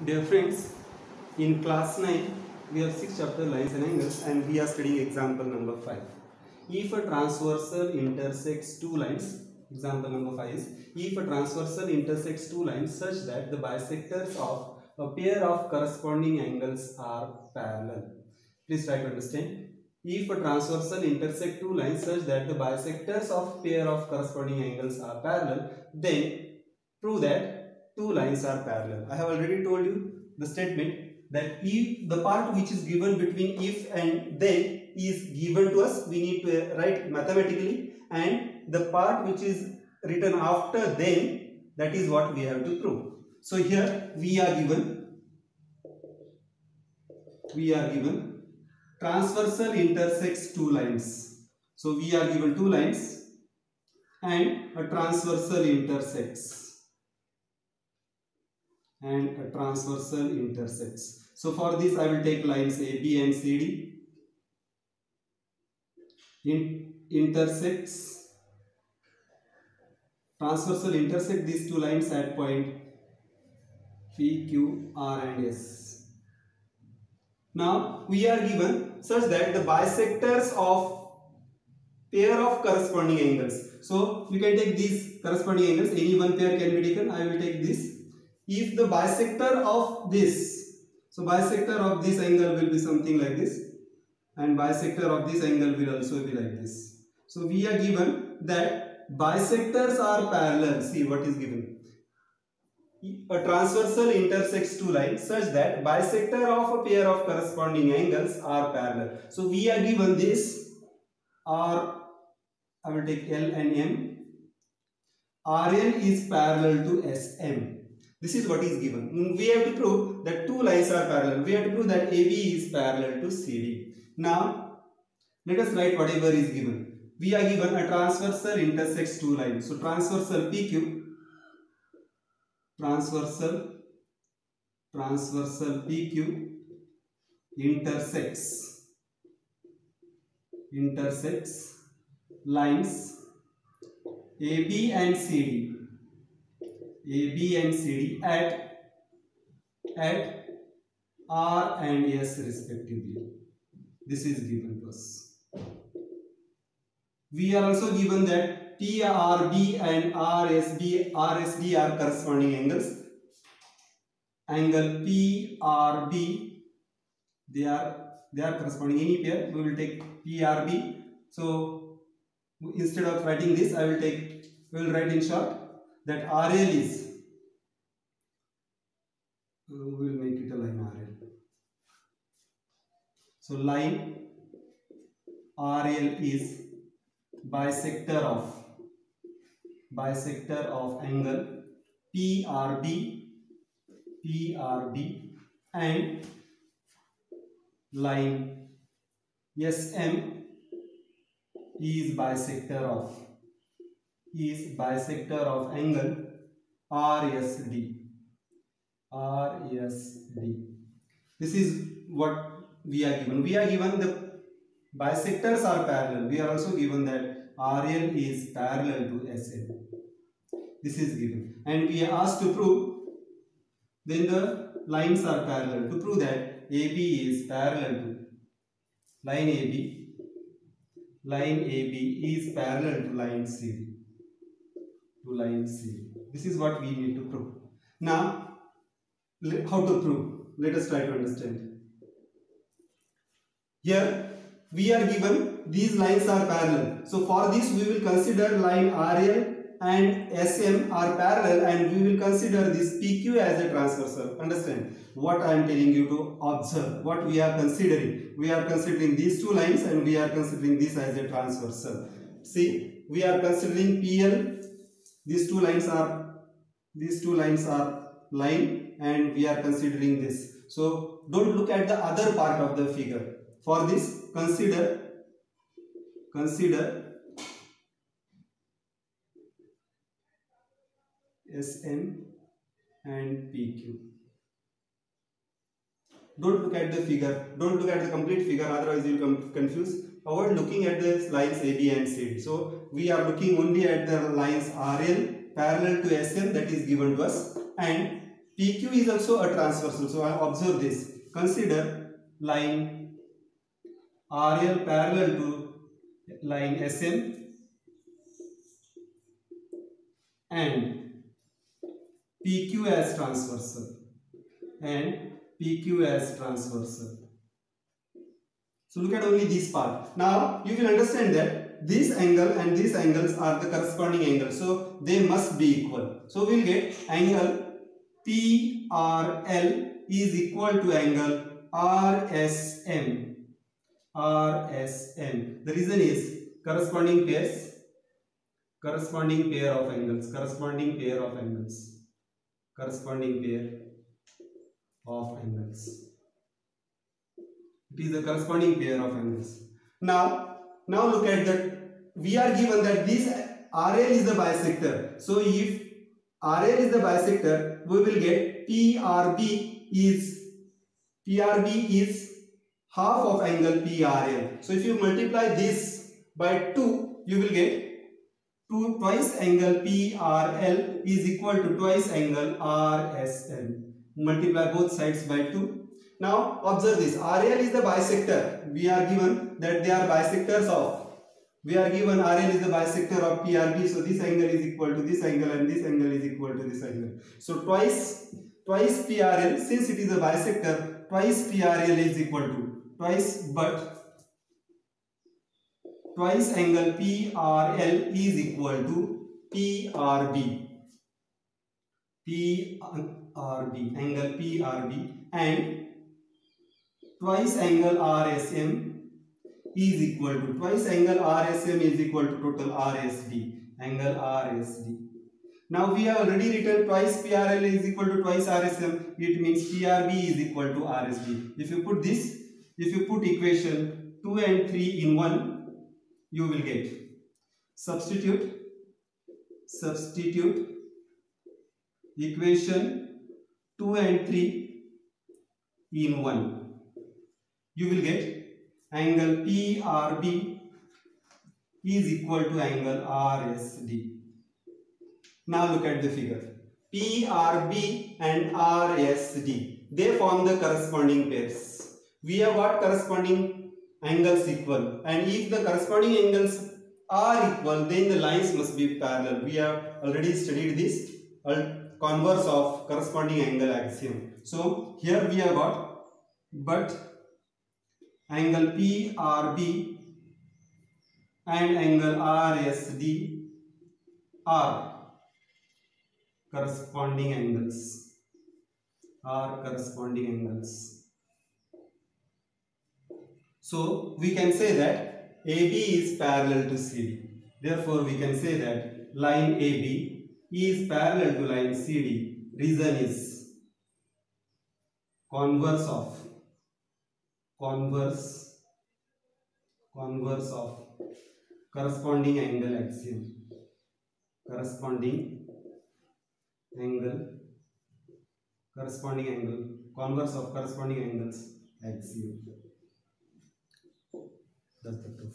Dear friends, in class 9, we have 6 chapter lines and angles and we are studying example number 5. If a transversal intersects two lines, example number 5 is, if a transversal intersects two lines such that the bisectors of a pair of corresponding angles are parallel. Please try to understand. If a transversal intersect two lines such that the bisectors of pair of corresponding angles are parallel, then prove that two lines are parallel. I have already told you the statement that if the part which is given between if and then is given to us, we need to write mathematically, and the part which is written after then, that is what we have to prove. So here we are given transversal intersects two lines. So we are given two lines and a transversal intersects. So for this I will take lines AB and CD. Transversal intersect these two lines at point P, Q, R and S. Now we are given such that the bisectors of pair of corresponding angles. So you can take these corresponding angles, any one pair can be taken. I will take this. If the bisector of this, so bisector of this angle will be something like this, and bisector of this angle will also be like this. So we are given that bisectors are parallel. See what is given. A transversal intersects two lines such that bisector of a pair of corresponding angles are parallel. So we are given this, or I will take L and M. RL is parallel to SM. This is what is given. We have to prove that two lines are parallel. We have to prove that AB is parallel to CD. Now, let us write whatever is given. We are given a transversal intersects two lines. So, transversal PQ, transversal PQ intersects lines AB and CD at R and S respectively. This is given to us. We are also given that PRB and RSD are corresponding angles. Angle PRB, they are corresponding any pair. We will take PRB. So instead of writing this, we will write in short that RL is, we will make it a line RL. So line RL is bisector of angle PRB and line SM is bisector of angle RSD. This is what we are given. We are given the bisectors are parallel. We are also given that RL is parallel to SM. This is given. And we are asked to prove then the lines are parallel. To prove that AB is parallel to line AB is parallel to line CD. This is what we need to prove. Now, how to prove? Let us try to understand. Here, we are given these lines are parallel. So, for this we will consider line RL and SM are parallel, and we will consider this PQ as a transversal. Understand what I am telling you to observe. What we are considering. We are considering these two lines and we are considering this as a transversal. See, we are considering PL. These two lines are line, and we are considering this. So don't look at the other part of the figure. For this, consider SM and PQ. Don't look at the figure. Don't look at the complete figure, otherwise you will come confused. Avoid looking at the lines AB and CD. So we are looking only at the lines RL parallel to SM, that is given to us, and PQ is also a transversal. So I observe this. Consider line RL parallel to line SM and PQ as transversal and PQ as transversal. So look at only this part. Now you will understand that this angle and these angles are the corresponding angles. So they must be equal. So we will get angle PRL is equal to angle RSM. RSM. The reason is corresponding pairs, corresponding pair of angles, corresponding pair of angles, corresponding pair of angles. It is the corresponding pair of angles. Now look at that. We are given that this RL is the bisector. So if RL is the bisector, we will get PRB is half of angle PRL. So if you multiply this by 2, you will get twice angle PRL is equal to twice angle RSM. Multiply both sides by 2. Now observe this. RL is the bisector. We are given that they are bisectors of. We are given RL is the bisector of PRB. So this angle is equal to this angle and this angle is equal to this angle. So twice PRL, since it is a bisector, twice PRL is equal to twice angle PRL is equal to PRB. Angle PRB and twice angle RSM is equal to twice angle RSM is equal to total RSD, angle RSD. Now we have already written twice PRL is equal to twice RSM. It means PRB is equal to RSD. If you put this, if you put equation 2 and 3 in 1, you will get substitute equation 2 and 3 in 1. You will get angle PRB is equal to angle RSD. Now look at the figure. PRB and RSD, they form the corresponding pairs. We have got corresponding angles equal, and if the corresponding angles are equal, then the lines must be parallel. We have already studied this converse of corresponding angle axiom. So here we have got, but angle PRB and angle RSD are corresponding angles. So we can say that AB is parallel to CD. Therefore we can say that line AB is parallel to line CD. Reason is converse of corresponding angle axiom. Corresponding angle, converse of corresponding angles axiom. That's the proof.